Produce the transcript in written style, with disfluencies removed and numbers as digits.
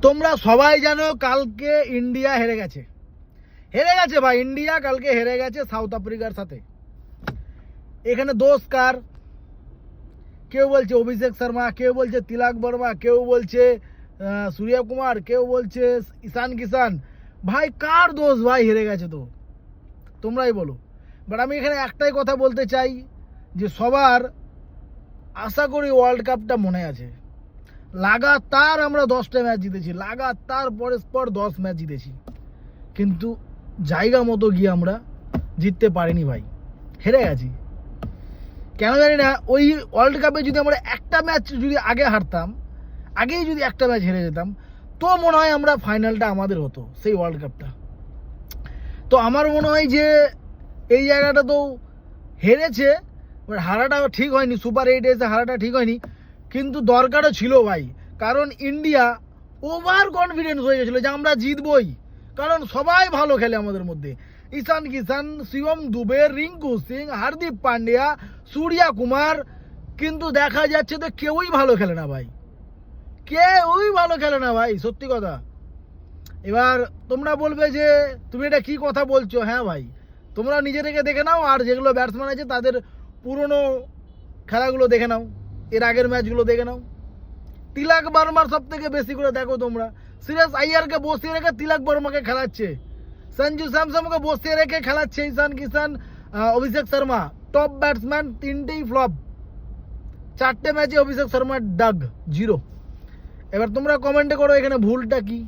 তোমরা সবাই জানো কালকে ইন্ডিয়া হেরে গেছে ভাই। ইন্ডিয়া কালকে হেরে গেছে সাউথ আফ্রিকার সাথে। এখানে দোষ কার? কেউ বলছে অভিষেক শর্মা, কেউ বলছে তিলক বর্মা, কেউ বলছে সূর্য কুমার, কেউ বলছে ঈশান কিষান। ভাই কার দোষ ভাই? হেরে গেছে তো তোমরাই বলো। বাট আমি এখানে একটাই কথা বলতে চাই যে সবার আশা করি ওয়ার্ল্ড কাপটা মনে আছে। লাগাতার আমরা 10টা ম্যাচ জিতেছি, লাগাতার পরস্পর 10 ম্যাচ জিতেছি, কিন্তু জায়গা মতো গিয়ে আমরা জিততে পারিনি ভাই, হেরে গেছি। কেন জানি না। ওই ওয়ার্ল্ড কাপে যদি আমরা একটা ম্যাচ যদি আগে হারতাম, আগেই যদি একটা ম্যাচ হেরে যেতাম, তো মনে হয় আমরা ফাইনালটা আমাদের হতো সেই ওয়ার্ল্ড কাপটা। তো আমার মনে হয় যে এই জায়গাটা তো হেরেছে, হারাটা ঠিক হয়নি, সুপার 8 এসে হারাটা ঠিক হয়নি, কিন্তু দরকারও ছিল ভাই। কারণ ইন্ডিয়া ওভার কনফিডেন্স হয়ে গেছিলো যে আমরা জিতবই, কারণ সবাই ভালো খেলে আমাদের মধ্যে। ঈশান কিষান, শিবম দুবে, রিঙ্কু সিং, হার্দিক পান্ডিয়া, সূর্য কুমার, কিন্তু দেখা যাচ্ছে তো কেউই ভালো খেলে না ভাই, কেউই ভালো খেলে না ভাই, সত্যি কথা। এবার তোমরা বলবে যে তুমি এটা কি কথা বলছো। হ্যাঁ ভাই, তোমরা নিজেদেরকে দেখে নাও, আর যেগুলো ব্যাটসম্যান আছে তাদের পুরনো খেলাগুলো দেখে নাও, এর আগের ম্যাচগুলো দেখে নাও। তিলক বর্মার সব থেকে বেশি করে দেখো তোমরা, শ্রেয়স আইয়ারকে বসিয়ে রেখে তিলক বর্মাকে খেলাচ্ছে, সঞ্জু স্যামসনকে বসিয়ে রেখে খেলাচ্ছে ঈশান কিষান, অভিষেক শর্মা। টপ ব্যাটসম্যান তিনটেই ফ্লপ, 4টে ম্যাচে অভিষেক শর্মার ডাগ 0। এবার তোমরা কমেন্টে করো এখানে ভুলটা কি।